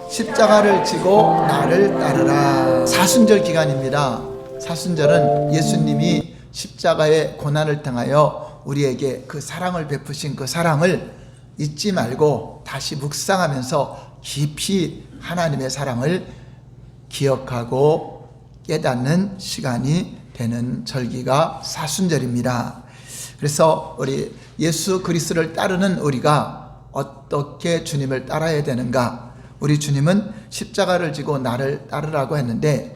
십자가를 지고 나를 따르라. 사순절 기간입니다. 사순절은 예수님이 십자가의 고난을 통하여 우리에게 그 사랑을 베푸신 그 사랑을 잊지 말고 다시 묵상하면서 깊이 하나님의 사랑을 기억하고 깨닫는 시간이 되는 절기가 사순절입니다. 그래서 우리 예수 그리스도를 따르는 우리가 어떻게 주님을 따라야 되는가? 우리 주님은 십자가를 지고 나를 따르라고 했는데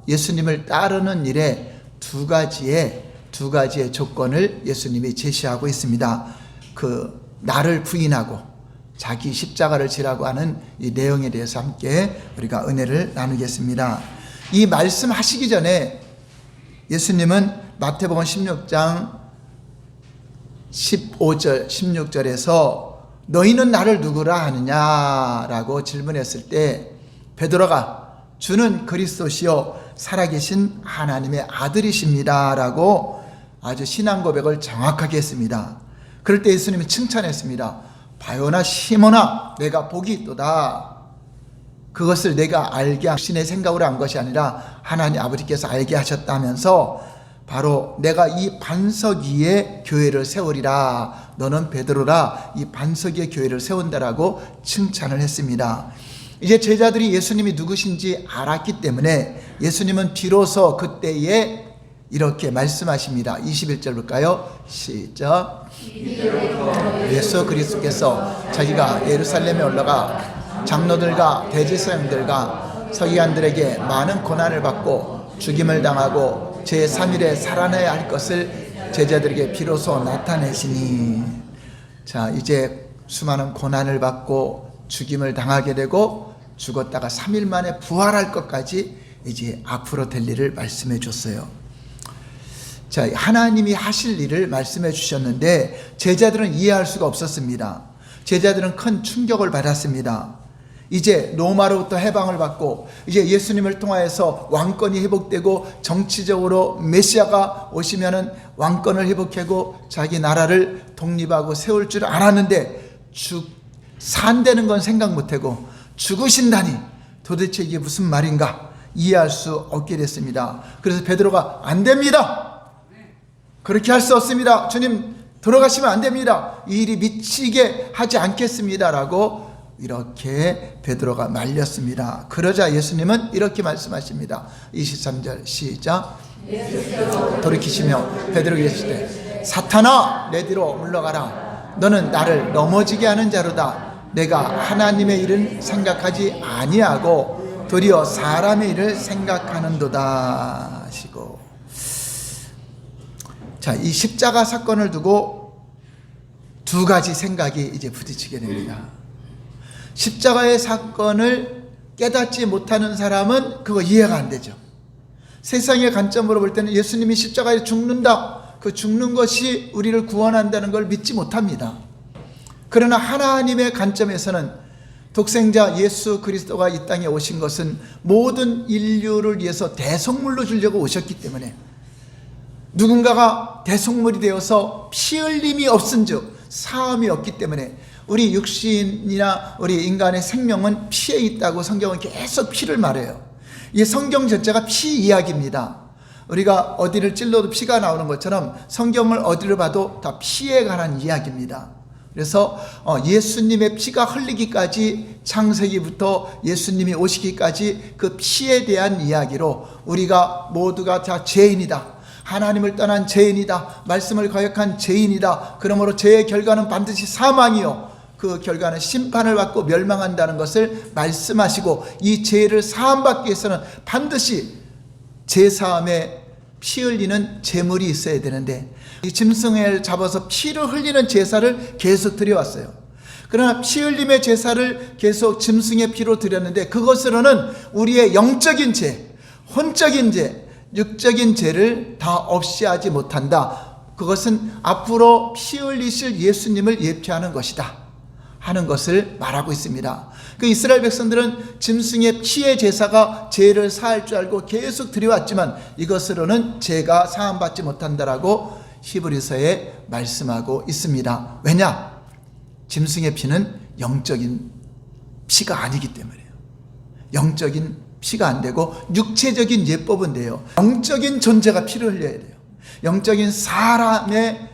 예수님을 따르는 일에 두 가지의 조건을 예수님이 제시하고 있습니다. 그 나를 부인하고 자기 십자가를 지라고 하는 이 내용에 대해서 함께 우리가 은혜를 나누겠습니다. 이 말씀 하시기 전에 예수님은 마태복음 16장 15절 16절에서 너희는 나를 누구라 하느냐라고 질문했을 때 베드로가 주는 그리스도시요 살아계신 하나님의 아들이십니다 라고 아주 신앙 고백을 정확하게 했습니다. 그럴 때 예수님이 칭찬했습니다. 바요나 시몬아 내가 복이 있도다. 그것을 내가 알게 신의 생각으로 한 것이 아니라 하나님 아버지께서 알게 하셨다면서 바로 내가 이 반석 위에 교회를 세우리라. 너는 베드로라. 이 반석 위에 교회를 세운다라고 칭찬을 했습니다. 이제 제자들이 예수님이 누구신지 알았기 때문에 예수님은 비로소 그때에 이렇게 말씀하십니다. 21절 볼까요? 시작. 예수 그리스도께서 자기가 예루살렘에 올라가 장로들과 대제사장들과 서기관들에게 많은 고난을 받고 죽임을 당하고 제3일에 살아나야 할 것을 제자들에게 비로소 나타내시니. 자, 이제 수많은 고난을 받고 죽임을 당하게 되고 죽었다가 3일 만에 부활할 것까지 이제 앞으로 될 일을 말씀해 줬어요. 자, 하나님이 하실 일을 말씀해 주셨는데 제자들은 이해할 수가 없었습니다. 제자들은 큰 충격을 받았습니다. 이제 로마로부터 해방을 받고 이제 예수님을 통하여서 왕권이 회복되고 정치적으로 메시아가 오시면은 왕권을 회복하고 자기 나라를 독립하고 세울 줄 알았는데 산다는 건 생각 못하고 죽으신다니 도대체 이게 무슨 말인가 이해할 수 없게 됐습니다. 그래서 베드로가 안 됩니다. 그렇게 할 수 없습니다. 주님 돌아가시면 안 됩니다. 이 일이 미치게 하지 않겠습니다 라고 이렇게 베드로가 말렸습니다. 그러자 예수님은 이렇게 말씀하십니다. 23절 시작. 돌이키시며 베드로에게 이르시되 사탄아 내 뒤로 물러가라. 너는 나를 넘어지게 하는 자로다. 내가 하나님의 일은 생각하지 아니하고 도리어 사람의 일을 생각하는도다 하시고. 자, 이 십자가 사건을 두고 두 가지 생각이 이제 부딪히게 됩니다. 십자가의 사건을 깨닫지 못하는 사람은 그거 이해가 안 되죠. 세상의 관점으로 볼 때는 예수님이 십자가에 죽는다, 그 죽는 것이 우리를 구원한다는 걸 믿지 못합니다. 그러나 하나님의 관점에서는 독생자 예수 그리스도가 이 땅에 오신 것은 모든 인류를 위해서 대속물로 주려고 오셨기 때문에 누군가가 대속물이 되어서 피 흘림이 없은즉 사함이 없기 때문에 우리 육신이나 우리 인간의 생명은 피에 있다고 성경은 계속 피를 말해요. 이 성경 전체가 피 이야기입니다. 우리가 어디를 찔러도 피가 나오는 것처럼 성경을 어디를 봐도 다 피에 관한 이야기입니다. 그래서 예수님의 피가 흘리기까지 창세기부터 예수님이 오시기까지 그 피에 대한 이야기로 우리가 모두가 다 죄인이다. 하나님을 떠난 죄인이다. 말씀을 거역한 죄인이다. 그러므로 죄의 결과는 반드시 사망이요. 그 결과는 심판을 받고 멸망한다는 것을 말씀하시고 이 죄를 사함받기 위해서는 반드시 제사함에 피 흘리는 제물이 있어야 되는데 이 짐승을 잡아서 피를 흘리는 제사를 계속 드려왔어요. 그러나 피 흘림의 제사를 계속 짐승의 피로 드렸는데 그것으로는 우리의 영적인 죄, 혼적인 죄, 육적인 죄를 다 없이 하지 못한다. 그것은 앞으로 피 흘리실 예수님을 예표하는 것이다 하는 것을 말하고 있습니다. 그 이스라엘 백성들은 짐승의 피의 제사가 죄를 사할 줄 알고 계속 드려왔지만 이것으로는 죄가 사함받지 못한다라고 히브리서에 말씀하고 있습니다. 왜냐? 짐승의 피는 영적인 피가 아니기 때문에요. 영적인 피가 안 되고 육체적인 예법은 돼요. 영적인 존재가 피를 흘려야 돼요. 영적인 사람이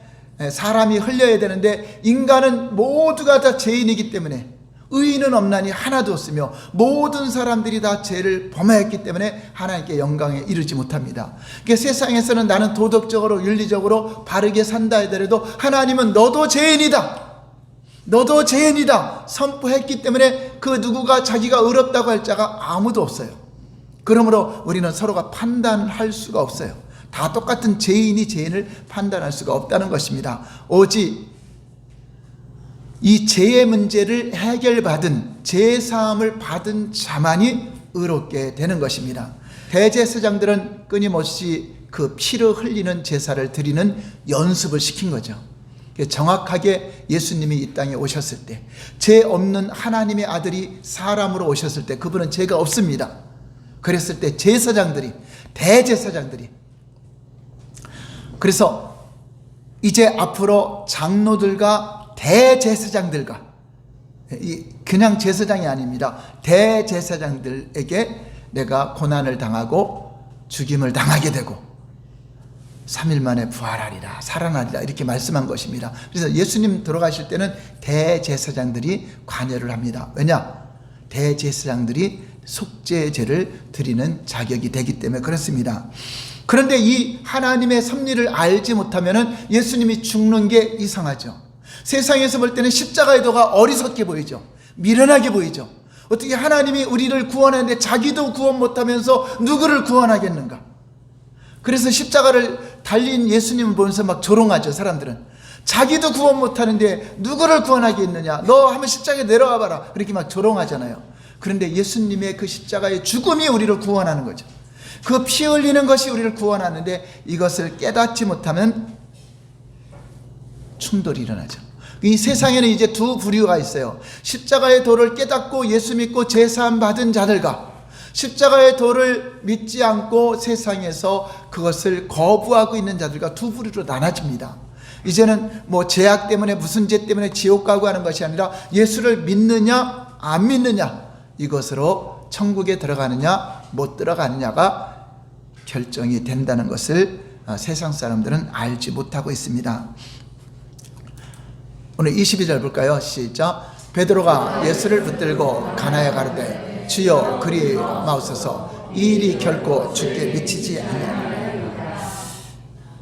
흘려야 되는데, 인간은 모두가 다 죄인이기 때문에 의인은 없나니 하나도 없으며 모든 사람들이 다 죄를 범하였기 때문에 하나님께 영광에 이르지 못합니다. 그러니까 세상에서는 나는 도덕적으로 윤리적으로 바르게 산다 하더라도 하나님은 너도 죄인이다, 너도 죄인이다 선포했기 때문에 그 누구가 자기가 의롭다고 할 자가 아무도 없어요. 그러므로 우리는 서로가 판단할 수가 없어요. 다 똑같은 죄인이 죄인을 판단할 수가 없다는 것입니다. 오직 이 죄의 문제를 해결받은, 죄사함을 받은 자만이 의롭게 되는 것입니다. 대제사장들은 끊임없이 그 피를 흘리는 제사를 드리는 연습을 시킨 거죠. 정확하게 예수님이 이 땅에 오셨을 때, 죄 없는 하나님의 아들이 사람으로 오셨을 때, 그분은 죄가 없습니다. 그랬을 때 제사장들이, 대제사장들이, 그래서 이제 앞으로 장로들과 대제사장들과, 그냥 제사장이 아닙니다. 대제사장들에게 내가 고난을 당하고 죽임을 당하게 되고 3일 만에 부활하리라, 살아나리라, 이렇게 말씀한 것입니다. 그래서 예수님 돌아가실 때는 대제사장들이 관여를 합니다. 왜냐? 대제사장들이 속죄제를 드리는 자격이 되기 때문에 그렇습니다. 그런데 이 하나님의 섭리를 알지 못하면 예수님이 죽는 게 이상하죠. 세상에서 볼 때는 십자가의 도가 어리석게 보이죠. 미련하게 보이죠. 어떻게 하나님이 우리를 구원하는데 자기도 구원 못하면서 누구를 구원하겠는가? 그래서 십자가를 달린 예수님을 보면서 막 조롱하죠. 사람들은 자기도 구원 못하는데 누구를 구원하겠느냐, 너 한번 십자가에 내려와 봐라, 그렇게 막 조롱하잖아요. 그런데 예수님의 그 십자가의 죽음이 우리를 구원하는 거죠. 그 피 흘리는 것이 우리를 구원하는데, 이것을 깨닫지 못하면 충돌이 일어나죠. 이 세상에는 이제 두 부류가 있어요. 십자가의 도를 깨닫고 예수 믿고 제사함 받은 자들과, 십자가의 도를 믿지 않고 세상에서 그것을 거부하고 있는 자들과 두 부류로 나눠집니다. 이제는 뭐 죄악 때문에, 무슨 죄 때문에 지옥 가고 하는 것이 아니라 예수를 믿느냐 안 믿느냐, 이것으로 천국에 들어가느냐 못 들어가느냐가 결정이 된다는 것을 세상 사람들은 알지 못하고 있습니다. 오늘 22절 볼까요? 시작. 베드로가 예수를 붙들고 가나에 가르되 주여 그리 마옵소서, 이 일이 결코 주께 미치지 않으리라.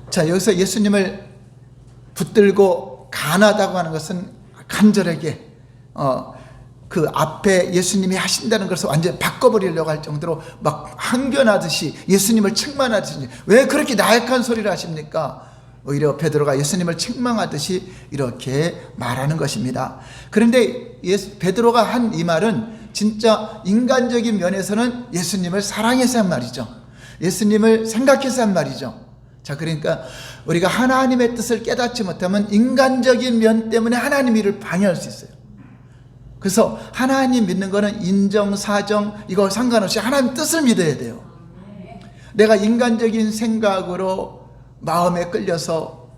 자, 여기서 예수님을 붙들고 가나다고 하는 것은 간절하게 그 앞에 예수님이 하신다는 것을 완전히 바꿔버리려고 할 정도로 막 항변하듯이, 예수님을 책망하듯이, 왜 그렇게 나약한 소리를 하십니까? 오히려 베드로가 예수님을 책망하듯이 이렇게 말하는 것입니다. 그런데 베드로가 한 이 말은 진짜 인간적인 면에서는 예수님을 사랑해서 한 말이죠. 예수님을 생각해서 한 말이죠. 자, 그러니까 우리가 하나님의 뜻을 깨닫지 못하면 인간적인 면 때문에 하나님 일을 방해할 수 있어요. 그래서 하나님 믿는 거는 인정, 사정 이거 상관없이 하나님 뜻을 믿어야 돼요. 내가 인간적인 생각으로 마음에 끌려서,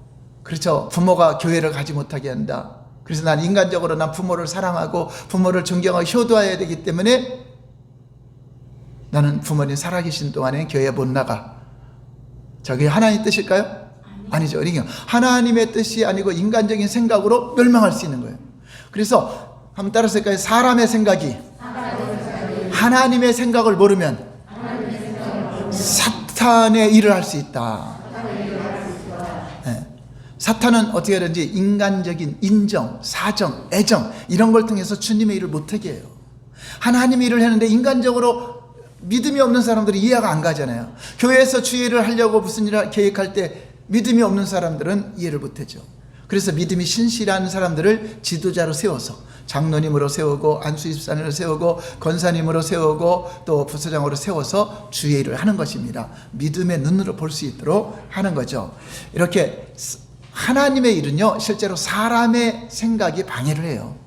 그렇죠, 부모가 교회를 가지 못하게 한다. 그래서 난 인간적으로 난 부모를 사랑하고 부모를 존경하고 효도해야 되기 때문에 나는 부모님 살아계신 동안에 교회에 못 나가. 자, 그게 하나님의 뜻일까요? 아니죠. 그러니까 하나님의 뜻이 아니고 인간적인 생각으로 멸망할 수 있는 거예요. 그래서 한번 따라서 할까요? 사람의 생각이 하나님의 생각을 모르면 사탄의 일을 할 수 있다. 네. 사탄은 어떻게 하든지 인간적인 인정, 사정, 애정 이런 걸 통해서 주님의 일을 못하게 해요. 하나님의 일을 하는데 인간적으로 믿음이 없는 사람들이 이해가 안 가잖아요. 교회에서 주일을 하려고 무슨 일을 계획할 때 믿음이 없는 사람들은 이해를 못하죠. 그래서 믿음이 신실한 사람들을 지도자로 세워서 장로님으로 세우고 안수집사님으로 세우고 권사님으로 세우고 또 부서장으로 세워서 주의 일을 하는 것입니다. 믿음의 눈으로 볼 수 있도록 하는 거죠. 이렇게 하나님의 일은요, 실제로 사람의 생각이 방해를 해요.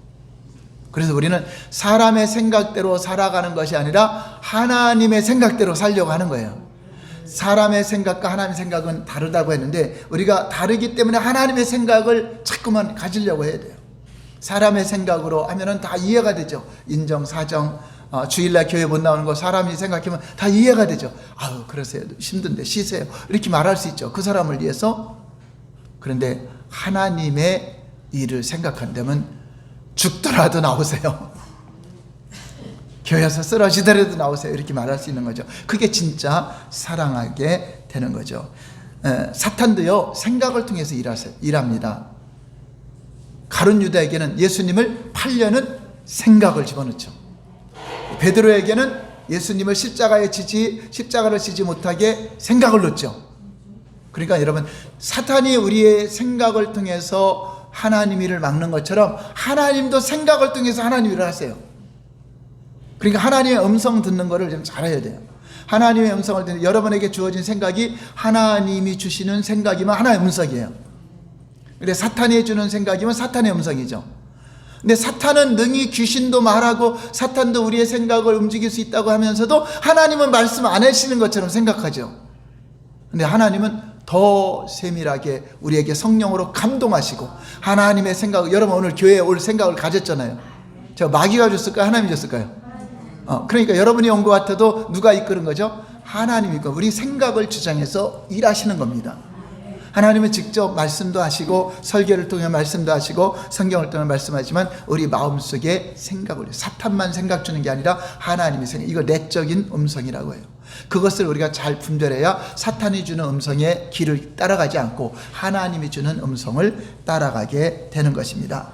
그래서 우리는 사람의 생각대로 살아가는 것이 아니라 하나님의 생각대로 살려고 하는 거예요. 사람의 생각과 하나님의 생각은 다르다고 했는데 우리가 다르기 때문에 하나님의 생각을 자꾸만 가지려고 해야 돼요. 사람의 생각으로 하면은 다 이해가 되죠. 인정사정, 주일날 교회 못 나오는 거 사람이 생각하면 다 이해가 되죠. 아유, 그러세요. 힘든데 쉬세요. 이렇게 말할 수 있죠. 그 사람을 위해서. 그런데 하나님의 일을 생각한다면 죽더라도 나오세요. 교회에서 쓰러지더라도 나오세요. 이렇게 말할 수 있는 거죠. 그게 진짜 사랑하게 되는 거죠. 사탄도요, 생각을 통해서 일합니다. 가룟 유다에게는 예수님을 팔려는 생각을 집어넣죠. 베드로에게는 예수님을 십자가를 지지 못하게 생각을 놓죠. 그러니까 여러분, 사탄이 우리의 생각을 통해서 하나님 일을 막는 것처럼 하나님도 생각을 통해서 하나님 일을 하세요. 그러니까 하나님의 음성 듣는 거를 좀 잘해야 돼요. 하나님의 음성을 듣는, 여러분에게 주어진 생각이 하나님이 주시는 생각이면 하나의 음성이에요. 근데 사탄이 주는 생각이면 사탄의 음성이죠. 근데 사탄은 능히 귀신도 말하고 사탄도 우리의 생각을 움직일 수 있다고 하면서도 하나님은 말씀 안 하시는 것처럼 생각하죠. 근데 하나님은 더 세밀하게 우리에게 성령으로 감동하시고 하나님의 생각, 여러분 오늘 교회에 올 생각을 가졌잖아요. 제가 마귀가 줬을까요? 하나님이 줬을까요? 그러니까 여러분이 온 것 같아도 누가 이끄는 거죠? 하나님이고 우리 생각을 주장해서 일하시는 겁니다. 하나님은 직접 말씀도 하시고 설교를 통해 말씀도 하시고 성경을 통해 말씀하지만 우리 마음속에 생각을, 사탄만 생각 주는 게 아니라 하나님의 생각, 이거 내적인 음성이라고 해요. 그것을 우리가 잘 분별해야 사탄이 주는 음성의 길을 따라가지 않고 하나님이 주는 음성을 따라가게 되는 것입니다.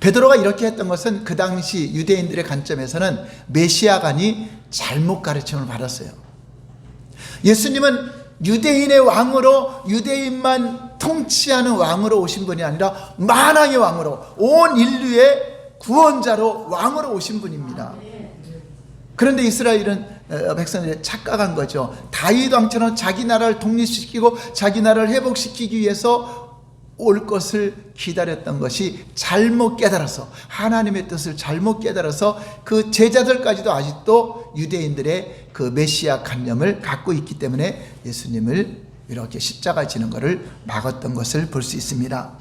베드로가 이렇게 했던 것은 그 당시 유대인들의 관점에서는 메시아간이 잘못 가르침을 받았어요. 예수님은 유대인의 왕으로, 유대인만 통치하는 왕으로 오신 분이 아니라 만왕의 왕으로, 온 인류의 구원자로 왕으로 오신 분입니다. 그런데 이스라엘은 백성들이 착각한 거죠. 다윗 왕처럼 자기 나라를 독립시키고 자기 나라를 회복시키기 위해서 올 것을 기다렸던 것이 잘못 깨달아서, 하나님의 뜻을 잘못 깨달아서 그 제자들까지도 아직도 유대인들의 그 메시아 관념을 갖고 있기 때문에 예수님을 이렇게 십자가 지는 것을 막았던 것을 볼 수 있습니다.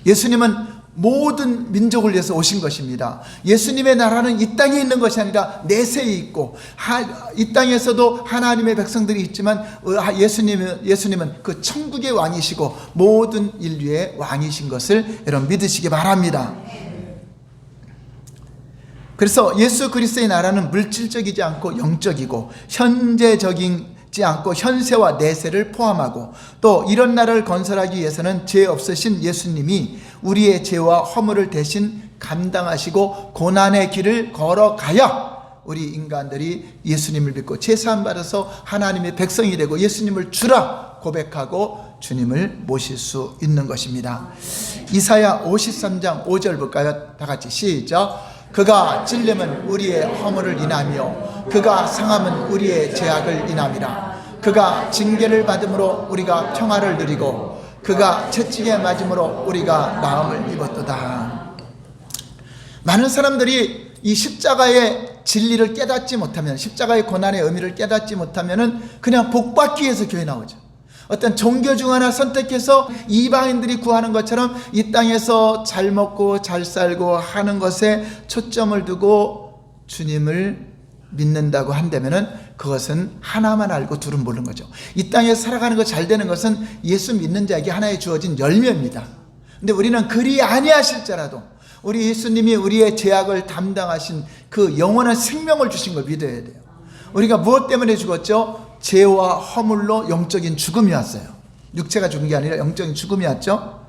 예수님은 모든 민족을 위해서 오신 것입니다. 예수님의 나라는 이 땅에 있는 것이 아니라 내세에 있고, 이 땅에서도 하나님의 백성들이 있지만 예수님은 그 천국의 왕이시고 모든 인류의 왕이신 것을 여러분 믿으시기 바랍니다. 그래서 예수 그리스도의 나라는 물질적이지 않고 영적이고 현재적이지 않고 현세와 내세를 포함하고, 또 이런 나라를 건설하기 위해서는 죄 없으신 예수님이 우리의 죄와 허물을 대신 감당하시고 고난의 길을 걸어가야 우리 인간들이 예수님을 믿고 제사함 받아서 하나님의 백성이 되고 예수님을 주라 고백하고 주님을 모실 수 있는 것입니다. 이사야 53장 5절 볼까요? 다 같이 시작. 그가 찔림은 우리의 허물을 인하며 그가 상함은 우리의 죄악을 인함이라. 그가 징계를 받음으로 우리가 평화를 누리고 그가 채찍에 맞음으로 우리가 나음을 입었도다. 많은 사람들이 이 십자가의 진리를 깨닫지 못하면, 십자가의 고난의 의미를 깨닫지 못하면 그냥 복받기 위해서 교회 나오죠. 어떤 종교 중 하나 선택해서 이방인들이 구하는 것처럼 이 땅에서 잘 먹고 잘 살고 하는 것에 초점을 두고 주님을 믿는다고 한다면은 그것은 하나만 알고 둘은 모르는 거죠. 이 땅에서 살아가는 것 잘 되는 것은 예수 믿는 자에게 하나의 주어진 열매입니다. 근데 우리는 그리 아니하실지라도 우리 예수님이 우리의 죄악을 담당하신 그 영원한 생명을 주신 걸 믿어야 돼요. 우리가 무엇 때문에 죽었죠? 죄와 허물로 영적인 죽음이 왔어요. 육체가 죽은 게 아니라 영적인 죽음이 왔죠.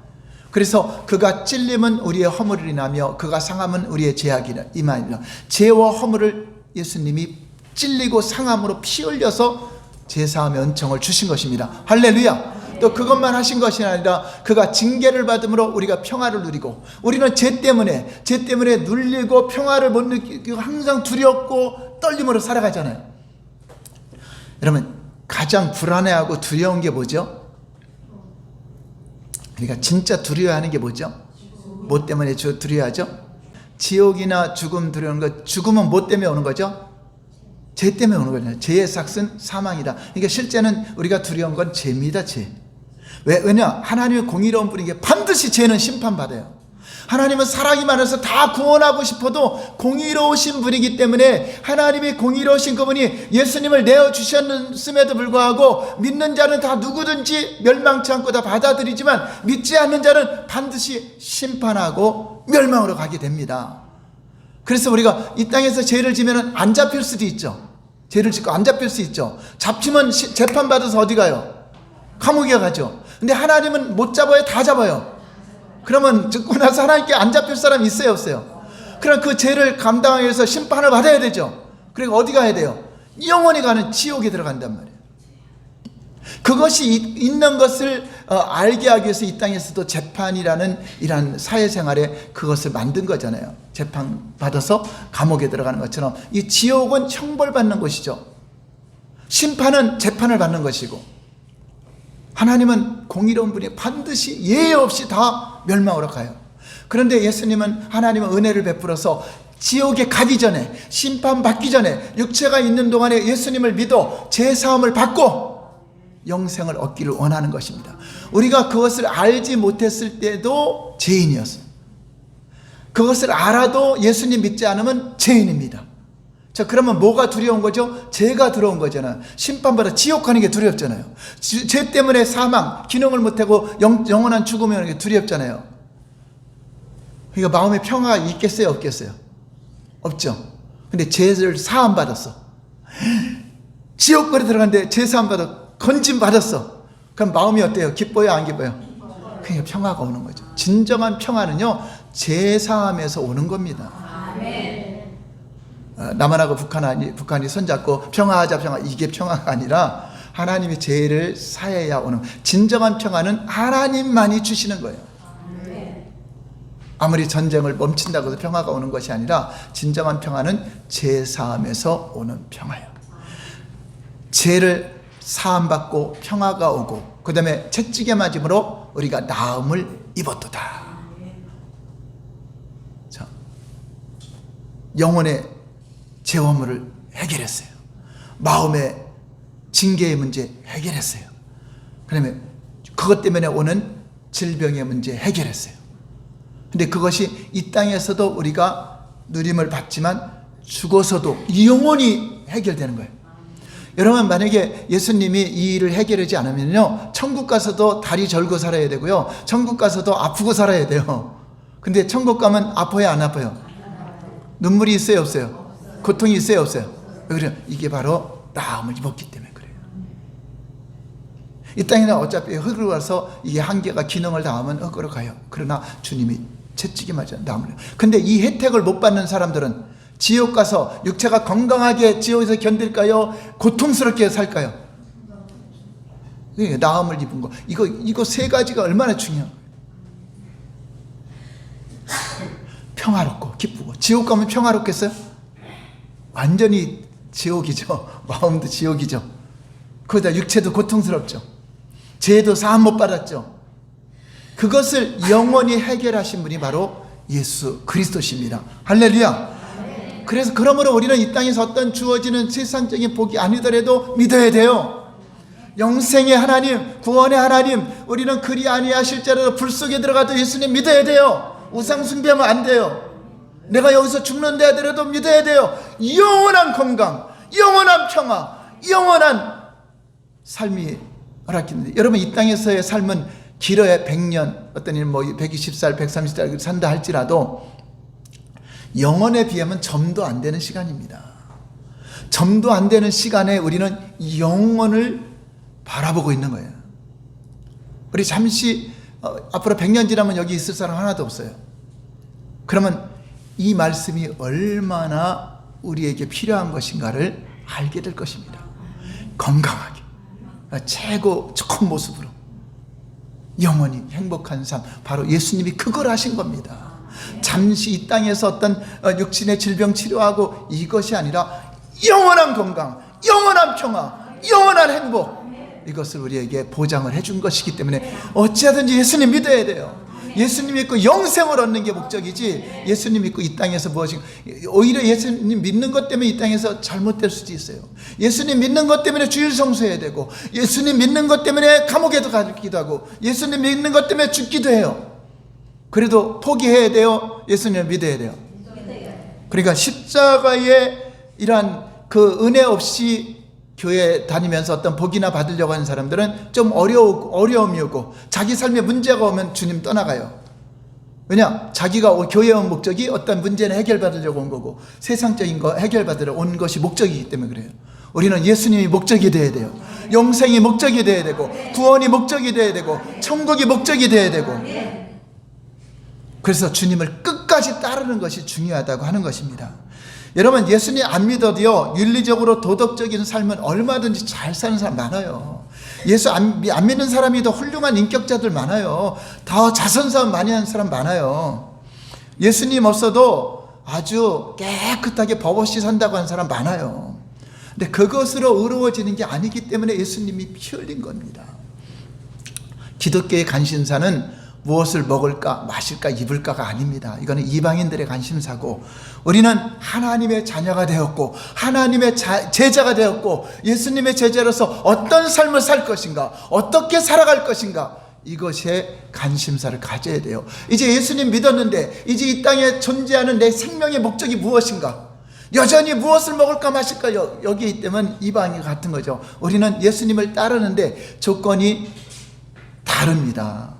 그래서 그가 찔림은 우리의 허물을 인하며 그가 상함은 우리의 죄악이 임하리라. 죄와 허물을 예수님이 찔리고 상함으로 피 흘려서 제사함의 은총을 주신 것입니다. 할렐루야. 또 그것만 하신 것이 아니라 그가 징계를 받음으로 우리가 평화를 누리고, 우리는 죄 때문에 눌리고 평화를 못 느끼고 항상 두렵고 떨림으로 살아가잖아요. 여러분, 가장 불안해하고 두려운 게 뭐죠? 그러니까 진짜 두려워하는 게 뭐죠? 뭐 때문에 두려워하죠? 지옥이나 죽음 두려운 거, 죽음은 뭐 때문에 오는 거죠? 죄 때문에 오는 거잖아요. 죄의 삭은 사망이다. 그러니까 실제는 우리가 두려운 건 죄입니다. 죄. 왜냐? 하나님의 공의로운 분이기에 반드시 죄는 심판받아요. 하나님은 사랑이 많아서 다 구원하고 싶어도 공의로우신 분이기 때문에 하나님이 공의로우신 그분이 예수님을 내어주셨음에도 불구하고 믿는 자는 다 누구든지 멸망치 않고 다 받아들이지만 믿지 않는 자는 반드시 심판하고 멸망으로 가게 됩니다. 그래서 우리가 이 땅에서 죄를 지면 안 잡힐 수도 있죠. 죄를 짓고 안 잡힐 수 있죠. 잡히면 재판받아서 어디 가요? 감옥에 가죠. 근데 하나님은 못 잡아요? 다 잡아요. 그러면 죽고 나서 하나님께 안 잡힐 사람이 있어요, 없어요? 그럼 그 죄를 감당하기 위해서 심판을 받아야 되죠. 그리고 어디 가야 돼요? 영원히 가는 지옥에 들어간단 말이에요. 그것이 있는 것을 알게 하기 위해서 이 땅에서도 재판이라는 이런 사회생활에 그것을 만든 거잖아요. 재판 받아서 감옥에 들어가는 것처럼 이 지옥은 형벌받는 곳이죠. 심판은 재판을 받는 것이고 하나님은 공의로운 분이 반드시 예외 없이 다 멸망으로 가요. 그런데 예수님은 하나님은 은혜를 베풀어서 지옥에 가기 전에, 심판받기 전에 육체가 있는 동안에 예수님을 믿어 죄사함을 받고 영생을 얻기를 원하는 것입니다. 우리가 그것을 알지 못했을 때도 죄인이었어요. 그것을 알아도 예수님 믿지 않으면 죄인입니다. 자, 그러면 뭐가 두려운 거죠? 죄가 두려운 거잖아요. 심판받아 지옥 가는 게 두렵잖아요. 죄 때문에 사망, 기능을 못하고 영원한 죽음이 오는 게 두렵잖아요. 그러니까 마음에 평화가 있겠어요, 없겠어요? 없죠. 근데 죄를 사함 받았어. 지옥불에 들어갔는데 죄 사함 받아 건짐 받았어. 그럼 마음이 어때요? 기뻐요, 안 기뻐요? 그러니까 평화가 오는 거죠. 진정한 평화는요, 죄 사함에서 오는 겁니다. 남한하고 북한이 손잡고 평화하자, 평화, 이게 평화가 아니라 하나님이 죄를 사해야 오는, 진정한 평화는 하나님만이 주시는 거예요. 아무리 전쟁을 멈춘다고 해서 평화가 오는 것이 아니라 진정한 평화는 죄 사함에서 오는 평화예요. 죄를 사함받고 평화가 오고 그 다음에 채찍에 맞음으로 우리가 나음을 입었도다. 자, 영혼의 죄화물을 해결했어요. 마음의 징계의 문제 해결했어요. 그 다음에 그것 때문에 오는 질병의 문제 해결했어요. 근데 그것이 이 땅에서도 우리가 누림을 받지만 죽어서도 영원히 해결되는 거예요. 여러분, 만약에 예수님이 이 일을 해결하지 않으면요, 천국 가서도 다리 절고 살아야 되고요, 천국 가서도 아프고 살아야 돼요. 근데 천국 가면 아파요, 안 아파요? 눈물이 있어요, 없어요? 고통이 있어요, 없어요? 왜 그래요? 이게 바로 나음을 입었기 때문에 그래요. 이 땅에는 어차피 흙으로 가서 이게 한계가 기능을 다하면 흙으로 가요. 그러나 주님이 채찍이 맞아 나음을. 근데 이 혜택을 못 받는 사람들은 지옥 가서 육체가 건강하게 지옥에서 견딜까요? 고통스럽게 살까요? 나음을 입은 거. 이거 세 가지가 얼마나 중요한 거예요. 평화롭고 기쁘고. 지옥 가면 평화롭겠어요? 완전히 지옥이죠. 마음도 지옥이죠. 거기다 육체도 고통스럽죠. 죄도 사함 못 받았죠. 그것을 영원히 해결하신 분이 바로 예수 그리스도십니다. 할렐루야. 그래서 그러므로 우리는 이 땅에서 어떤 주어지는 세상적인 복이 아니더라도 믿어야 돼요. 영생의 하나님, 구원의 하나님, 우리는 그리 아니하실지라도 불 속에 들어가도 예수님 믿어야 돼요. 우상 숭배하면 안 돼요. 내가 여기서 죽는다 하더라도 믿어야 돼요. 영원한 건강, 영원한 평화, 영원한 삶이 허락됩니다. 여러분, 이 땅에서의 삶은 길어야 100년, 어떤 이는 120살, 130살 산다 할지라도 영원에 비하면 점도 안 되는 시간입니다. 점도 안 되는 시간에 우리는 영원을 바라보고 있는 거예요. 우리 잠시 앞으로 100년 지나면 여기 있을 사람 하나도 없어요. 그러면 이 말씀이 얼마나 우리에게 필요한 것인가를 알게 될 것입니다. 건강하게, 최고 좋은 모습으로 영원히 행복한 삶, 바로 예수님이 그걸 하신 겁니다. 잠시 이 땅에서 어떤 육신의 질병 치료하고 이것이 아니라 영원한 건강, 영원한 평화, 영원한 행복, 이것을 우리에게 보장을 해준 것이기 때문에 어찌하든지 예수님 믿어야 돼요. 예수님 믿고 영생을 얻는 게 목적이지, 예수님 믿고 이 땅에서 무엇인가, 오히려 예수님 믿는 것 때문에 이 땅에서 잘못될 수도 있어요. 예수님 믿는 것 때문에 주일 성수해야 되고, 예수님 믿는 것 때문에 감옥에도 가기도 하고, 예수님 믿는 것 때문에 죽기도 해요. 그래도 포기해야 돼요? 예수님을 믿어야 돼요? 그러니까 십자가의 이러한 그 은혜 없이 교회 다니면서 어떤 복이나 받으려고 하는 사람들은 좀 어려움이 오고 자기 삶에 문제가 오면 주님 떠나가요. 왜냐? 자기가 교회에 온 목적이 어떤 문제는 해결받으려고 온 거고 세상적인 거 해결받으러 온 것이 목적이기 때문에 그래요. 우리는 예수님이 목적이 돼야 돼요. 영생이 목적이 돼야 되고 구원이 목적이 돼야 되고 천국이 목적이 돼야 되고, 그래서 주님을 끝까지 따르는 것이 중요하다고 하는 것입니다. 여러분, 예수님 안 믿어도요, 윤리적으로 도덕적인 삶은 얼마든지 잘 사는 사람 많아요. 예수 안 믿는 사람이 더 훌륭한 인격자들 많아요. 더 자선사업 많이 하는 사람 많아요. 예수님 없어도 아주 깨끗하게 법 없이 산다고 하는 사람 많아요. 근데 그것으로 의로워지는 게 아니기 때문에 예수님이 피 흘린 겁니다. 기독교의 관심사는 무엇을 먹을까, 마실까, 입을까가 아닙니다. 이거는 이방인들의 관심사고, 우리는 하나님의 자녀가 되었고 하나님의 제자가 되었고 예수님의 제자로서 어떤 삶을 살 것인가, 어떻게 살아갈 것인가, 이것에 관심사를 가져야 돼요. 이제 예수님 믿었는데 이제 이 땅에 존재하는 내 생명의 목적이 무엇인가, 여전히 무엇을 먹을까 마실까 여기에 있다면 이방인 같은 거죠. 우리는 예수님을 따르는데 조건이 다릅니다.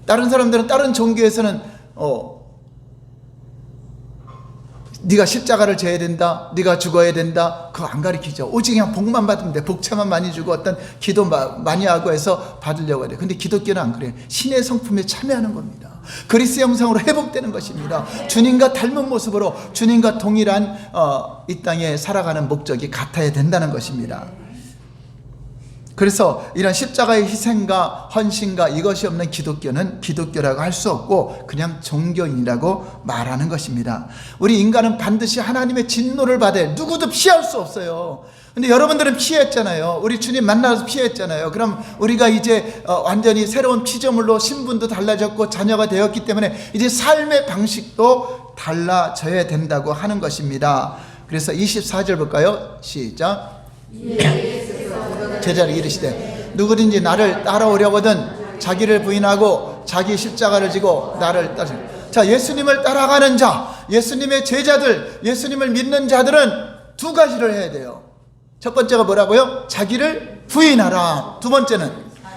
다른 사람들은, 다른 종교에서는 네가 십자가를 져야 된다, 네가 죽어야 된다, 그거 안 가르치죠. 오직 그냥 복만 받으면 돼. 복차만 많이 주고 어떤 기도 많이 하고 해서 받으려고 해요. 근데 기독교는 안 그래요. 신의 성품에 참여하는 겁니다. 그리스의 형상으로 회복되는 것입니다. 주님과 닮은 모습으로 주님과 동일한 이 땅에 살아가는 목적이 같아야 된다는 것입니다. 그래서 이런 십자가의 희생과 헌신과 이것이 없는 기독교는 기독교라고 할 수 없고 그냥 종교인이라고 말하는 것입니다. 우리 인간은 반드시 하나님의 진노를 받아야, 누구도 피할 수 없어요. 근데 여러분들은 피했잖아요. 우리 주님 만나서 피했잖아요. 그럼 우리가 이제 완전히 새로운 피조물로 신분도 달라졌고 자녀가 되었기 때문에 이제 삶의 방식도 달라져야 된다고 하는 것입니다. 그래서 24절 볼까요? 시작. 제자를 이르시되 누구든지 나를 따라오려거든 자기를 부인하고 자기 십자가를 지고 나를 따르. 자, 예수님을 따라가는 자, 예수님의 제자들, 예수님을 믿는 자들은 두 가지를 해야 돼요. 첫 번째가 뭐라고요? 자기를 부인하라. 두 번째는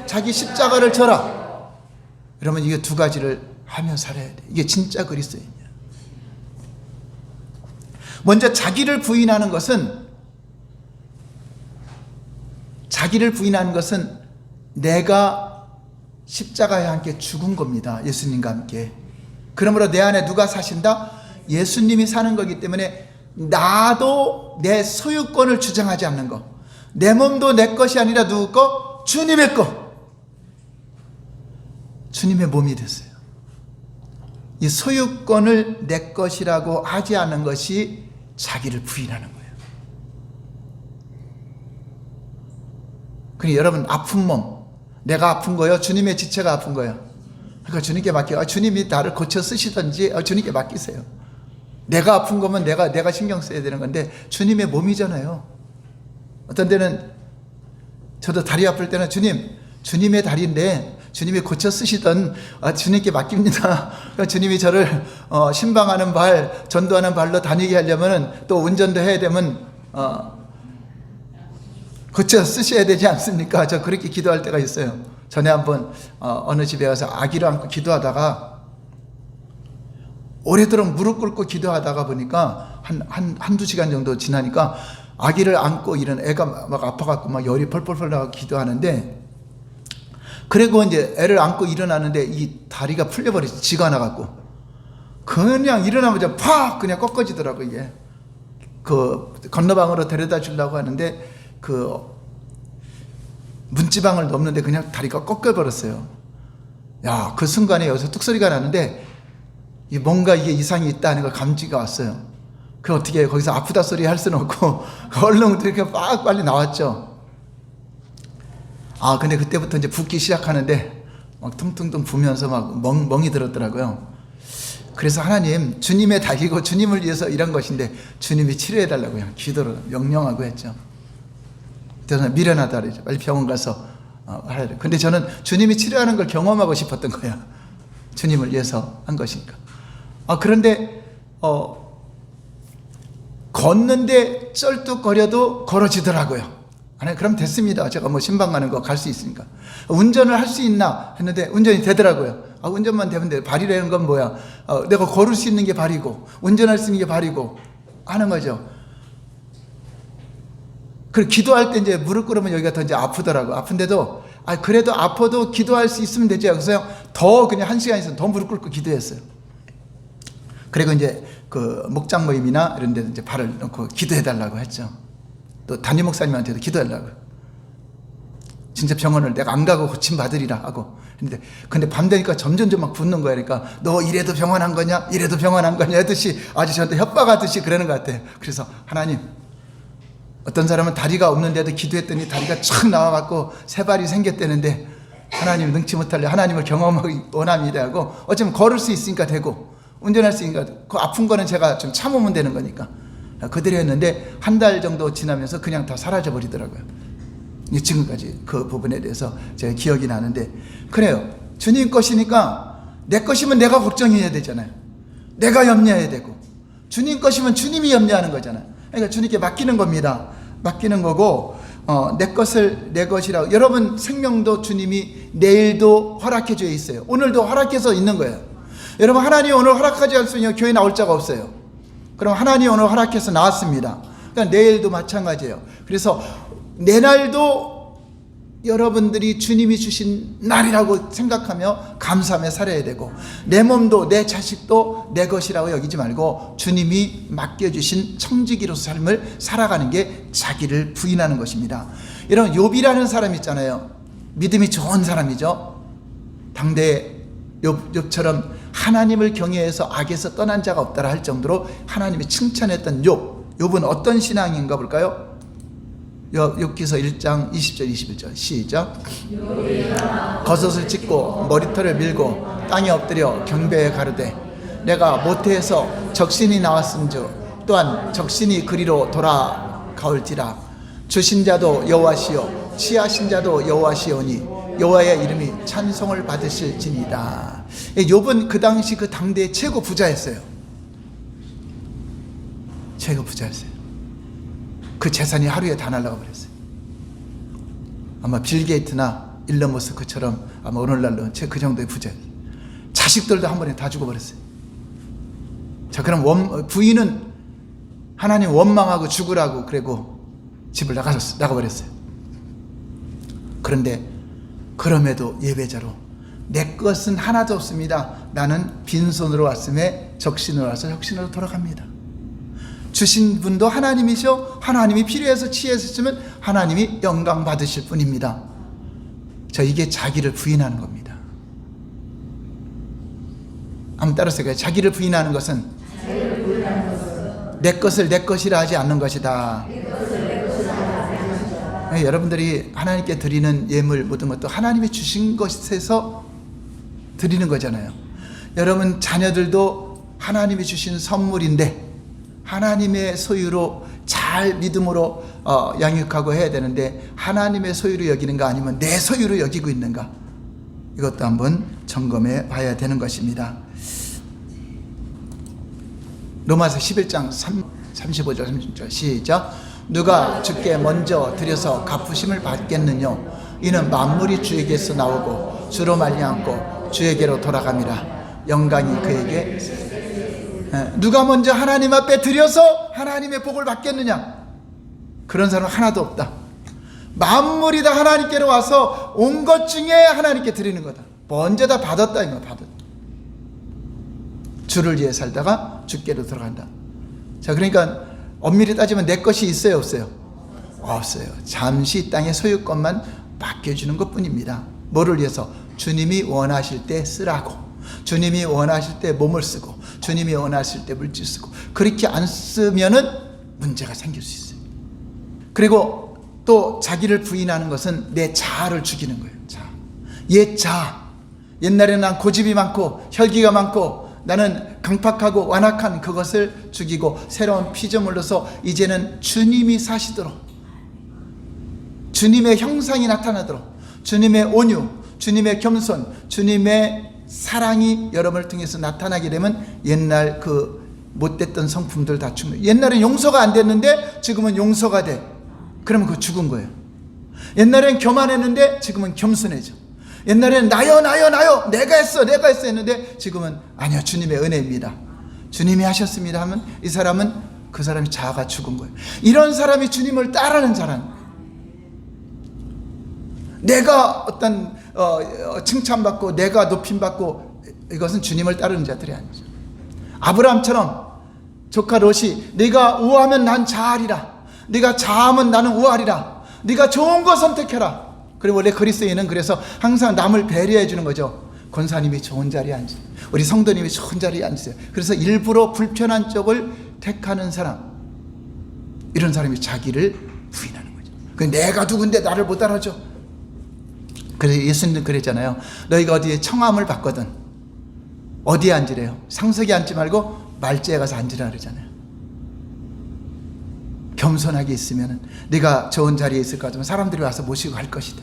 자기 십자가를 져라. 그러면 이게 두 가지를 하며 살아야 돼. 이게 진짜 그리스도인이야. 먼저 자기를 부인하는 것은, 자기를 부인하는 것은 내가 십자가에 함께 죽은 겁니다. 예수님과 함께. 그러므로 내 안에 누가 사신다? 예수님이 사는 거기 때문에 나도 내 소유권을 주장하지 않는 거. 내 몸도 내 것이 아니라 누구 거? 주님의 거. 주님의 몸이 됐어요. 이 소유권을 내 것이라고 하지 않는 것이 자기를 부인하는 거예요. 그러니까 여러분, 아픈 몸, 내가 아픈 거요? 주님의 지체가 아픈 거예요? 그러니까 주님께 맡겨. 주님이 나를 고쳐 쓰시든지 주님께 맡기세요. 내가 아픈 거면 내가 신경 써야 되는 건데 주님의 몸이잖아요. 어떤 때는 저도 다리 아플 때는 주님의 다리인데 주님이 고쳐 쓰시던 주님께 맡깁니다. 주님이 저를 신방하는 발, 전도하는 발로 다니게 하려면 또 운전도 해야 되면 고쳐 쓰셔야 되지 않습니까? 저 그렇게 기도할 때가 있어요. 전에 한번 어느 집에 가서 아기를 안고 기도하다가 오래도록 무릎 꿇고 기도하다가 보니까 한두 시간 정도 지나니까 아기를 안고 이런 애가 막 아파갖고 막 열이 펄펄펄 나고 기도하는데, 그리고 이제 애를 안고 일어나는데 이 다리가 풀려버리지, 쥐가 나갖고 그냥 일어나면서 팍 그냥 꺾어지더라고. 이게 그 건너방으로 데려다 주려고 하는데 그 문지방을 넘는데 그냥 다리가 꺾여버렸어요. 야, 그 순간에 여기서 뚝소리가 나는데 뭔가 이게 이상이 있다는 걸 감지가 왔어요. 그 어떻게 거기서 아프다 소리 할 수는 없고 얼른 이렇게 막 빨리 나왔죠. 근데 그때부터 이제 붓기 시작하는데 막 퉁퉁퉁 부면서 막 멍이 들었더라고요. 그래서 하나님, 주님의 닭이고 주님을 위해서 이런 것인데 주님이 치료해 달라고 그냥 기도를 명령하고 했죠. 그래서 미련하다 그러죠. 빨리 병원 가서 하라. 근데 저는 주님이 치료하는 걸 경험하고 싶었던 거야. 주님을 위해서 한 것인가? 그런데 걷는데 쩔뚝거려도 걸어지더라고요. 아니, 그럼 됐습니다. 제가 뭐 신방 가는 거 갈 수 있으니까. 운전을 할 수 있나 했는데 운전이 되더라고요. 운전만 되면 돼. 발이라는 건 뭐야? 내가 걸을 수 있는 게 발이고 운전할 수 있는 게 발이고 하는 거죠. 그리고 기도할 때 이제 무릎 꿇으면 여기가 더 이제 아프더라고. 아픈데도 그래도 아파도 기도할 수 있으면 되죠. 그래서 더 그냥 1시간 있으면 더 무릎 꿇고 기도했어요. 그리고 이제 그 목장 모임이나 이런 데서 이제 발을 놓고 기도해달라고 했죠. 또 담임 목사님한테도 기도하려고. 진짜 병원을 내가 안 가고 고침 받으리라 하고. 근데 밤 되니까 점점 막 붙는 거야. 그러니까 너 이래도 병원 한 거냐? 이래도 병원 한 거냐? 하듯이 아주 저한테 협박하듯이 그러는 것 같아요. 그래서 하나님, 어떤 사람은 다리가 없는데도 기도했더니 다리가 촥 나와갖고 세 발이 생겼다는데 하나님 능치 못할래. 하나님을 경험하기 원합니다 하고 어쩌면 걸을 수 있으니까 되고 운전할 수 있으니까 그 아픈 거는 제가 좀 참으면 되는 거니까 그대로 했는데 한 달 정도 지나면서 그냥 다 사라져 버리더라고요. 지금까지 그 부분에 대해서 제가 기억이 나는데 그래요. 주님 것이니까 내 것이면 내가 걱정해야 되잖아요. 내가 염려해야 되고 주님 것이면 주님이 염려하는 거잖아요. 그러니까 주님께 맡기는 겁니다. 맡기는 거고 내 것을 내 것이라고. 여러분 생명도 주님이 내일도 허락해 줘 있어요. 오늘도 허락해서 있는 거예요. 여러분 하나님 오늘 허락하지 않으면 교회 나올 자가 없어요. 그럼 하나님 오늘 허락해서 나왔습니다. 그러니까 내일도 마찬가지예요. 그래서 내 날도 여러분들이 주님이 주신 날이라고 생각하며 감사하며 살아야 되고 내 몸도 내 자식도 내 것이라고 여기지 말고 주님이 맡겨주신 청지기로서 삶을 살아가는 게 자기를 부인하는 것입니다. 여러분 욥이라는 사람 있잖아요. 믿음이 좋은 사람이죠. 당대 욥처럼 하나님을 경외해서 악에서 떠난 자가 없다라 할 정도로 하나님이 칭찬했던 욥은 어떤 신앙인가 볼까요? 욥기서 1장 20절 21절 시작. 겉옷을 찢고 머리털을 밀고 땅에 엎드려 경배에 가르되 내가 모태에서 적신이 나왔음즉 또한 적신이 그리로 돌아가올지라. 주신 자도 여호와시요 취하신 자도 여호와시오니 여호와의 이름이 찬송을 받으실지니라. 욥은 그 당시 그 당대의 최고 부자였어요. 최고 부자였어요. 그 재산이 하루에 다 날아가 버렸어요. 아마 빌 게이트나 일론 머스크처럼 아마 오늘날로 그 정도의 부자예요. 자식들도 한 번에 다 죽어버렸어요. 자, 그럼 부인은 하나님 원망하고 죽으라고 그러고 집을 나가버렸어요. 그런데 그럼에도 예배자로 내 것은 하나도 없습니다. 나는 빈손으로 왔음에 적신으로 와서 적신으로 돌아갑니다. 주신 분도 하나님이셔. 하나님이 필요해서 취했으면 하나님이 영광 받으실 뿐입니다. 이게 자기를 부인하는 겁니다. 한번 따라서 자기를 부인하는 것은 내 것을 내 것이라 하지 않는 것이다. 여러분들이 하나님께 드리는 예물 모든 것도 하나님이 주신 것에서 드리는 거잖아요. 여러분 자녀들도 하나님이 주신 선물인데 하나님의 소유로 잘 믿음으로 양육하고 해야 되는데 하나님의 소유로 여기는가 아니면 내 소유로 여기고 있는가, 이것도 한번 점검해 봐야 되는 것입니다. 로마서 11장 35절 36절 시작. 누가 주께 먼저 드려서 갚으심을 받겠느냐. 이는 만물이 주에게서 나오고 주로 말미암고 주에게로 돌아감이라. 영광이 그에게. 누가 먼저 하나님 앞에 드려서 하나님의 복을 받겠느냐. 그런 사람 하나도 없다. 만물이 다 하나님께로 와서 온 것 중에 하나님께 드리는 거다. 먼저 다 받았다 이거. 받았다. 주를 위해 살다가 주께로 들어간다. 자, 그러니까 엄밀히 따지면 내 것이 있어요 없어요? 없어요. 잠시 땅의 소유권만 맡겨주는 것뿐입니다. 뭐를 위해서? 주님이 원하실 때 쓰라고, 주님이 원하실 때 몸을 쓰고, 주님이 원하실 때 물질 쓰고. 그렇게 안 쓰면은 문제가 생길 수 있어요. 그리고 또 자기를 부인하는 것은 내 자아를 죽이는 거예요. 옛 자아. 옛날에 난 고집이 많고 혈기가 많고 나는 강팍하고 완악한 그것을 죽이고 새로운 피조물로서 이제는 주님이 사시도록, 주님의 형상이 나타나도록, 주님의 온유, 주님의 겸손, 주님의 사랑이 여러분을 통해서 나타나게 되면 옛날 그 못됐던 성품들 다 죽는. 옛날엔 용서가 안 됐는데 지금은 용서가 돼. 그러면 그거 죽은 거예요. 옛날엔 교만했는데 지금은 겸손해져. 옛날에는 나요 내가 했어 했는데 지금은 아니요, 주님의 은혜입니다, 주님이 하셨습니다 하면 이 사람은, 그 사람이 자아가 죽은 거예요. 이런 사람이 주님을 따르는 사람. 내가 어떤 칭찬받고 내가 높임받고, 이것은 주님을 따르는 자들이 아니죠. 아브라함처럼 조카 롯이 네가 우하면 난 자하리라, 네가 자하면 나는 우하리라, 네가 좋은 거 선택해라. 그리고 원래 그리스도인은 그래서 항상 남을 배려해 주는 거죠. 권사님이 좋은 자리에 앉으세요, 우리 성도님이 좋은 자리에 앉으세요. 그래서 일부러 불편한 쪽을 택하는 사람, 이런 사람이 자기를 부인하는 거죠. 내가 누군데 나를 못 알아줘. 그래서 예수님도 그랬잖아요. 너희가 어디에 청함을 받거든 어디에 앉으래요? 상석에 앉지 말고 말지에 가서 앉으라 그러잖아요. 겸손하게 있으면 네가 좋은 자리에 있을 것 같으면 사람들이 와서 모시고 갈 것이다.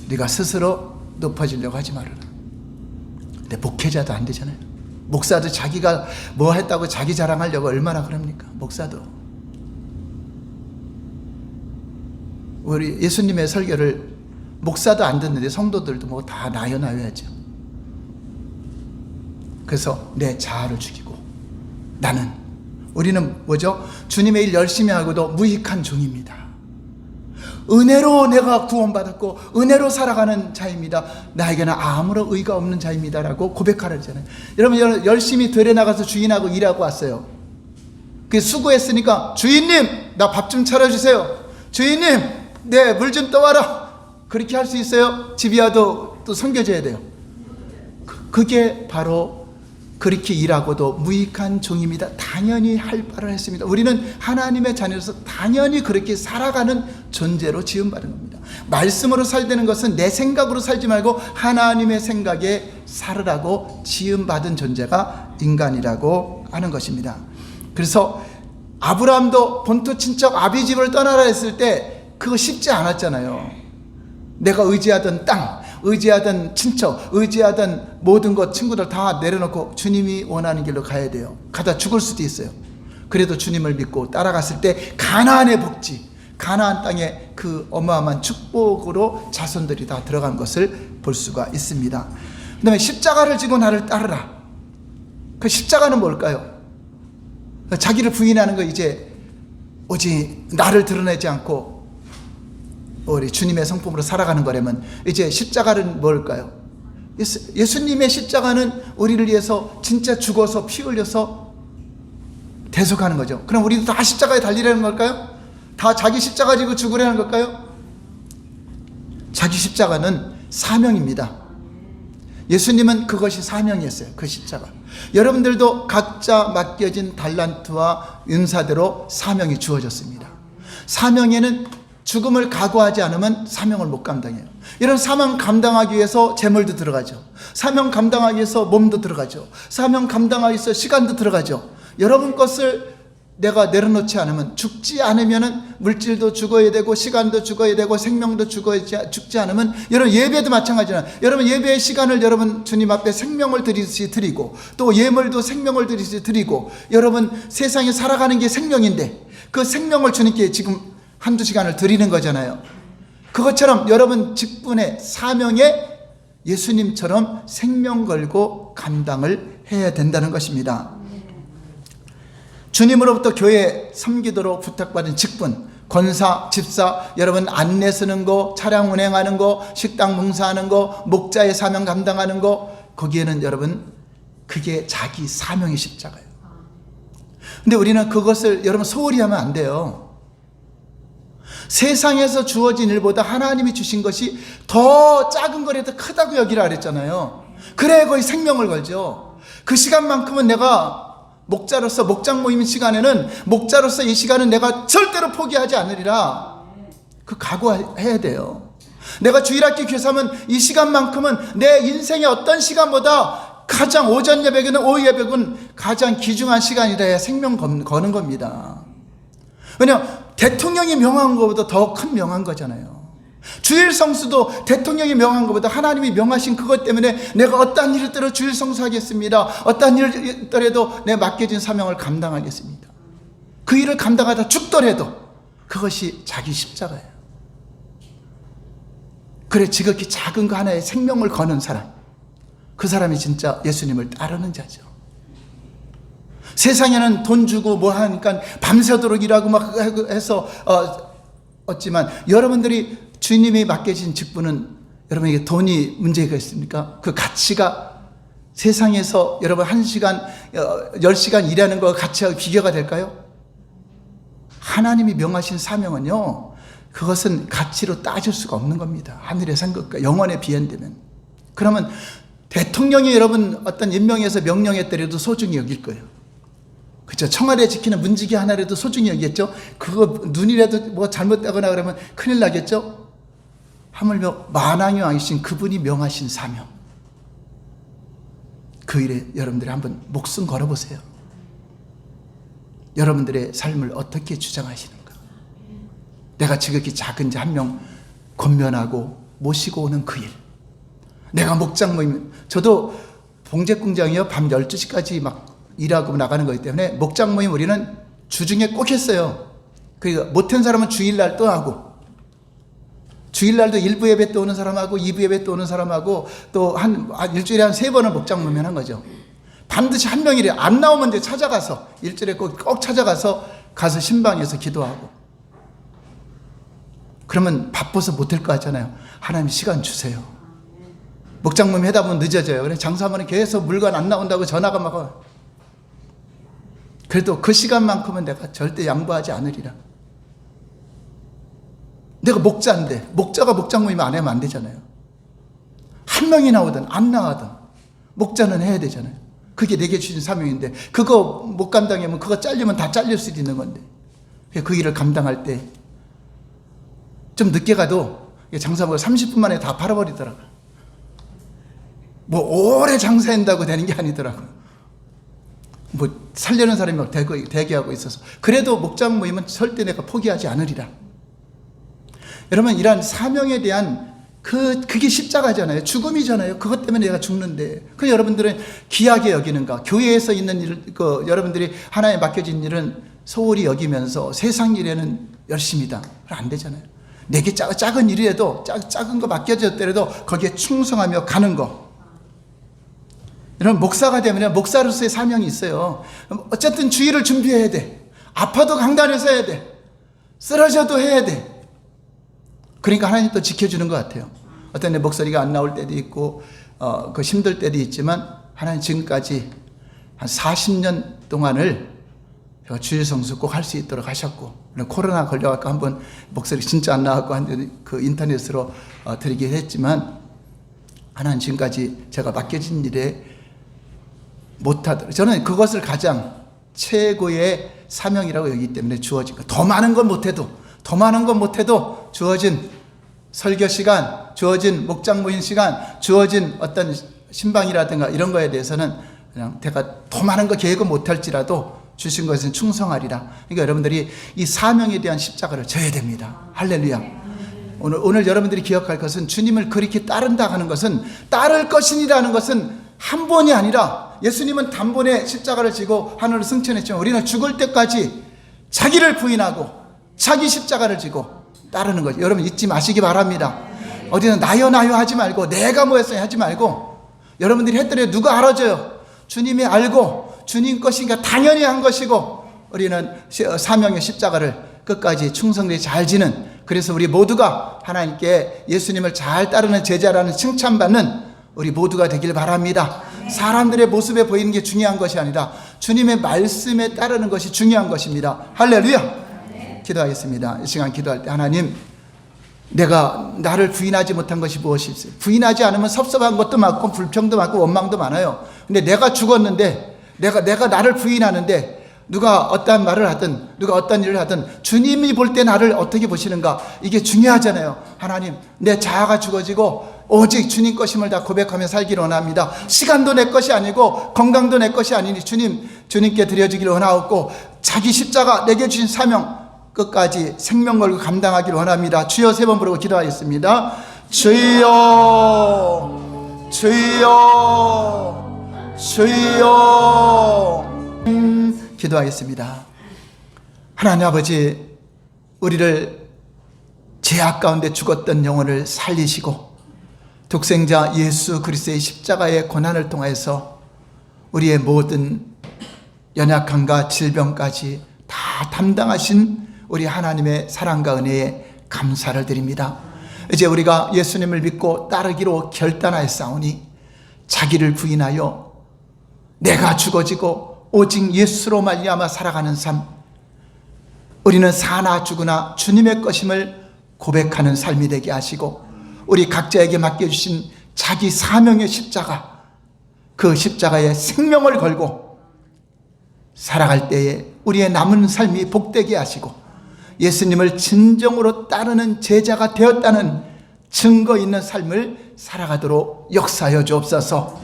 네가 스스로 높아지려고 하지 말아라. 근데 목회자도 안 되잖아요. 목사도 자기가 뭐 했다고 자기 자랑하려고 얼마나 그럽니까? 목사도. 우리 예수님의 설교를 목사도 안 듣는데 성도들도 뭐 다 나여나여야죠. 그래서 내 자아를 죽이고, 우리는 뭐죠? 주님의 일 열심히 하고도 무익한 종입니다. 은혜로 내가 구원받았고 은혜로 살아가는 자입니다. 나에게는 아무런 의가 없는 자입니다라고 고백하라 그러잖아요. 여러분 열심히 들에 나가서 주인하고 일하고 왔어요. 그 수고했으니까 주인님 나 밥 좀 차려주세요. 주인님 내 물 좀 떠와라. 그렇게 할 수 있어요? 집이 와도 또 섬겨줘야 돼요. 그게 바로 그렇게 일하고도 무익한 종입니다. 당연히 할 바를 했습니다. 우리는 하나님의 자녀로서 당연히 그렇게 살아가는 존재로 지음받은 겁니다. 말씀으로 살되는 것은 내 생각으로 살지 말고 하나님의 생각에 살으라고 지음받은 존재가 인간이라고 하는 것입니다. 그래서 아브라함도 본토 친척 아비집을 떠나라 했을 때 그거 쉽지 않았잖아요. 내가 의지하던 땅, 의지하던 친척, 의지하던 모든 것, 친구들 다 내려놓고 주님이 원하는 길로 가야 돼요. 가다 죽을 수도 있어요. 그래도 주님을 믿고 따라갔을 때 가나안의 복지, 가나안 땅에 그 어마어마한 축복으로 자손들이 다 들어간 것을 볼 수가 있습니다. 그 다음에 십자가를 지고 나를 따르라. 그 십자가는 뭘까요? 자기를 부인하는 거, 이제 오직 나를 드러내지 않고 우리 주님의 성품으로 살아가는 거라면 이제 십자가는 뭘까요? 예수님의 십자가는 우리를 위해서 진짜 죽어서 피 흘려서 대속하는 거죠. 그럼 우리도 다 십자가에 달리라는 걸까요? 다 자기 십자가 지고 죽으라는 걸까요? 자기 십자가는 사명입니다. 예수님은 그것이 사명이었어요. 그 십자가. 여러분들도 각자 맡겨진 달란트와 은사대로 사명이 주어졌습니다. 사명에는 죽음을 각오하지 않으면 사명을 못 감당해요. 이런 사명 감당하기 위해서 재물도 들어가죠. 사명 감당하기 위해서 몸도 들어가죠. 사명 감당하기 위해서 시간도 들어가죠. 여러분 것을 내가 내려놓지 않으면, 죽지 않으면 물질도 죽어야 되고 시간도 죽어야 되고 생명도 죽지 않으면, 여러분 예배도 마찬가지잖아요. 여러분 예배의 시간을 여러분 주님 앞에 생명을 드리듯이 드리고, 또 예물도 생명을 드리듯이 드리고, 여러분 세상에 살아가는 게 생명인데 그 생명을 주님께 지금 한두 시간을 드리는 거잖아요. 그것처럼 여러분 직분의 사명에 예수님처럼 생명 걸고 감당을 해야 된다는 것입니다. 주님으로부터 교회 섬기도록 부탁받은 직분, 권사, 집사, 여러분 안내 쓰는 거, 차량 운행하는 거, 식당 봉사하는 거, 목자의 사명 감당하는 거, 거기에는 여러분 그게 자기 사명의 십자가예요. 근데 우리는 그것을 여러분 소홀히 하면 안 돼요. 세상에서 주어진 일보다 하나님이 주신 것이 더 작은 거라도 크다고 여기라 그랬잖아요. 그래 거의 생명을 걸죠. 그 시간만큼은 내가 목자로서, 목장 모임 시간에는 목자로서 이 시간은 내가 절대로 포기하지 않으리라. 그 각오해야 돼요. 내가 주일학교 교사면 이 시간만큼은 내 인생의 어떤 시간보다 가장, 오전 예배는 오후 예배는 가장 귀중한 시간이라 해야 생명 거는 겁니다. 왜냐하면 대통령이 명한 것보다 더 큰 명한 거잖아요. 주일 성수도 대통령이 명한 것보다 하나님이 명하신 그것 때문에 내가 어떠한 일을 들어 주일 성수하겠습니다. 어떠한 일을 더라도 내 맡겨진 사명을 감당하겠습니다. 그 일을 감당하다 죽더라도 그것이 자기 십자가예요. 그래 지극히 작은 거 하나에 생명을 거는 사람, 그 사람이 진짜 예수님을 따르는 자죠. 세상에는 돈 주고 뭐 하니까 밤새도록 일하고 막 해서 얻지만 여러분들이 주님이 맡겨진 직분은 여러분에게 돈이 문제가 있습니까? 그 가치가 세상에서 여러분 1시간 10시간 일하는 거 가치하고 비교가 될까요? 하나님이 명하신 사명은요, 그것은 가치로 따질 수가 없는 겁니다. 하늘의 상급과 영원에 비한되면. 그러면 대통령이 여러분 어떤 임명해서 명령했더라도 소중히 여길 거예요. 그렇죠? 청와대 지키는 문지기 하나라도 소중히 여기겠죠? 그거 눈이라도 뭐 잘못되거나 그러면 큰일 나겠죠? 하물며 만왕의 왕이신 그분이 명하신 사명, 그 일에 여러분들이 한번 목숨 걸어보세요. 여러분들의 삶을 어떻게 주장하시는가? 내가 지극히 작은 자 한 명 권면하고 모시고 오는 그 일. 내가 목장 모임, 저도 봉제공장이요 밤 12시까지 막 일하고 나가는 거기 때문에 목장 모임 우리는 주중에 꼭 했어요. 그러니까 못한 사람은 주일날 또 하고, 주일날도 1부 예배 또 오는 사람하고 2부 예배 또 오는 사람하고 또 일주일에 한 3번을 목장 모임 한 거죠. 반드시 한 명이 안 나오면 이제 찾아가서 일주일에 꼭 찾아가서 가서 신방에서 기도하고. 그러면 바빠서 못할 거 같잖아요. 하나님 시간 주세요. 목장 모임 하다 보면 늦어져요. 그래 장사하면 계속 물건 안 나온다고 전화가 막 와요. 그래도 그 시간만큼은 내가 절대 양보하지 않으리라. 내가 목자인데 목자가 목장 모임 안 하면 안 되잖아요. 한 명이 나오든 안 나와든 목자는 해야 되잖아요. 그게 내게 주신 사명인데 그거 못 감당하면 그거 잘리면 다 잘릴 수도 있는 건데 그 일을 감당할 때 좀 늦게 가도 장사가 30분 만에 다 팔아버리더라고요. 뭐 오래 장사한다고 되는 게 아니더라고요. 뭐 살려는 사람이 막 대기하고 있어서 그래도 목장 모임은 절대 내가 포기하지 않으리라. 여러분 이러한 사명에 대한 그게 십자가잖아요. 죽음이잖아요. 그것 때문에 내가 죽는데 그 여러분들은 귀하게 여기는가? 교회에서 있는 일, 여러분들이 하나에 맡겨진 일은 소홀히 여기면서 세상 일에는 열심이다. 안 되잖아요. 내게 작은 일이라도 작은 거 맡겨졌더라도 거기에 충성하며 가는 거. 여러분 목사가 되면 목사로서의 사명이 있어요. 어쨌든 주일을 준비해야 돼. 아파도 강단에서 해야 돼. 쓰러져도 해야 돼. 그러니까 하나님 또 지켜주는 것 같아요. 어떤 내 목소리가 안 나올 때도 있고 그 힘들 때도 있지만 하나님 지금까지 한 40년 동안을 제가 주일 성수 꼭 할 수 있도록 하셨고 코로나 걸려갖고 한번 목소리 진짜 안 나왔고 그 인터넷으로 드리긴 했지만 하나님 지금까지 제가 맡겨진 일에 못하도록 저는 그것을 가장 최고의 사명이라고 여기기 때문에 주어진 것. 더 많은 건 못해도 주어진 설교 시간, 주어진 목장 모임 시간, 주어진 어떤 신방이라든가 이런 거에 대해서는 그냥 내가 더 많은 거 계획은 못할지라도 주신 것은 충성하리라. 그러니까 여러분들이 이 사명에 대한 십자가를 져야 됩니다. 할렐루야. 오늘 여러분들이 기억할 것은 주님을 그렇게 따른다 하는 것은 따를 것이라는 것은 한 번이 아니라 예수님은 단번에 십자가를 지고 하늘을 승천했지만 우리는 죽을 때까지 자기를 부인하고 자기 십자가를 지고 따르는 거죠. 여러분 잊지 마시기 바랍니다. 어디는 나요 하지 말고 내가 뭐 했어요 하지 말고 여러분들이 했더니 누가 알아줘요? 주님이 알고 주님 것이니까 당연히 한 것이고 우리는 사명의 십자가를 끝까지 충성되게 잘 지는 그래서 우리 모두가 하나님께 예수님을 잘 따르는 제자라는 칭찬받는 우리 모두가 되길 바랍니다. 사람들의 모습에 보이는 게 중요한 것이 아니라 주님의 말씀에 따르는 것이 중요한 것입니다. 할렐루야. 기도하겠습니다. 이 시간 기도할 때 하나님 내가 나를 부인하지 못한 것이 무엇이 있어요? 부인하지 않으면 섭섭한 것도 많고 불평도 많고 원망도 많아요. 근데 내가 죽었는데 내가 나를 부인하는데 누가 어떠한 말을 하든 누가 어떤 일을 하든 주님이 볼 때 나를 어떻게 보시는가 이게 중요하잖아요. 하나님 내 자아가 죽어지고 오직 주님 것임을 다 고백하며 살기를 원합니다. 시간도 내 것이 아니고 건강도 내 것이 아니니 주님께 드려지기를 원하옵고 자기 십자가 내게 주신 사명 끝까지 생명 걸고 감당하기를 원합니다. 주여 3번 부르고 기도하겠습니다. 주여 주여 주여. 기도하겠습니다. 하나님 아버지, 우리를 죄악 가운데 죽었던 영혼을 살리시고 독생자 예수 그리스도의 십자가의 고난을 통해서 우리의 모든 연약함과 질병까지 다 담당하신 우리 하나님의 사랑과 은혜에 감사를 드립니다. 이제 우리가 예수님을 믿고 따르기로 결단하였사오니 자기를 부인하여 내가 죽어지고 오직 예수로 말미암아 살아가는 삶, 우리는 사나 죽으나 주님의 것임을 고백하는 삶이 되게 하시고 우리 각자에게 맡겨주신 자기 사명의 십자가, 그 십자가에 생명을 걸고 살아갈 때에 우리의 남은 삶이 복되게 하시고 예수님을 진정으로 따르는 제자가 되었다는 증거 있는 삶을 살아가도록 역사하여 주옵소서.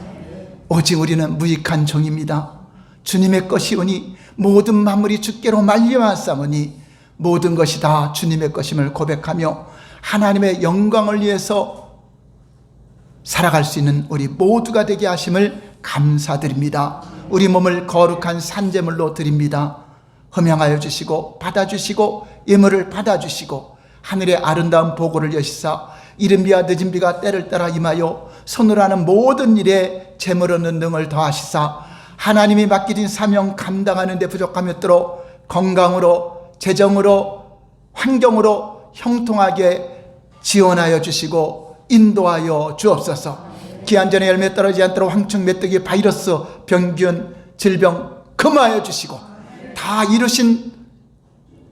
오직 우리는 무익한 종입니다. 주님의 것이오니 모든 만물이 주께로 말미암았사오니 모든 것이 다 주님의 것임을 고백하며 하나님의 영광을 위해서 살아갈 수 있는 우리 모두가 되게 하심을 감사드립니다. 우리 몸을 거룩한 산제물로 드립니다. 흠양하여 주시고 받아주시고 예물을 받아주시고 하늘의 아름다운 보고를 여시사 이른 비와 늦은 비가 때를 따라 임하여 손으로 하는 모든 일에 재물 얻는 능을 더하시사 하나님이 맡기신 사명 감당하는 데 부족함이 없도록 건강으로 재정으로 환경으로 형통하게 지원하여 주시고 인도하여 주옵소서. 기한전에 열매 떨어지지 않도록 황충, 메뚜기, 바이러스, 병균, 질병 금하여 주시고 다 이루신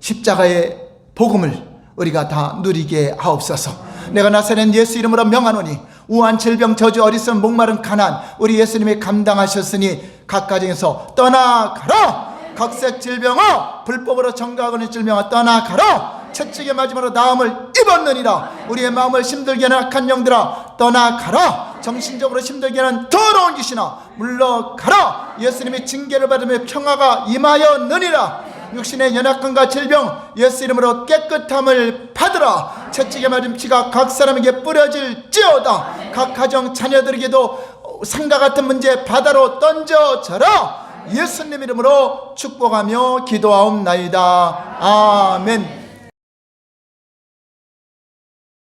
십자가의 복음을 우리가 다 누리게 하옵소서. 내가 나사렛 예수 이름으로 명하노니 우한, 질병, 저주, 어리석음, 목마른, 가난 우리 예수님이 감당하셨으니 각 가정에서 떠나가라. 각색 질병아, 불법으로 정가하는 질병아 떠나가라. 채찍의 맞음으로 나음을 입었느니라. 우리의 마음을 힘들게 하는 악한 영들아 떠나가라. 정신적으로 힘들게 하는 더러운 귀신아 물러가라. 예수님이 징계를 받으며 평화가 임하였느니라. 육신의 연약함과 질병 예수 이름으로 깨끗함을 받으라. 채찍에 맞은 피가 각 사람에게 뿌려질지어다. 각 가정 자녀들에게도 상과 같은 문제 바다로 던져져라. 예수님 이름으로 축복하며 기도하옵나이다. 아멘.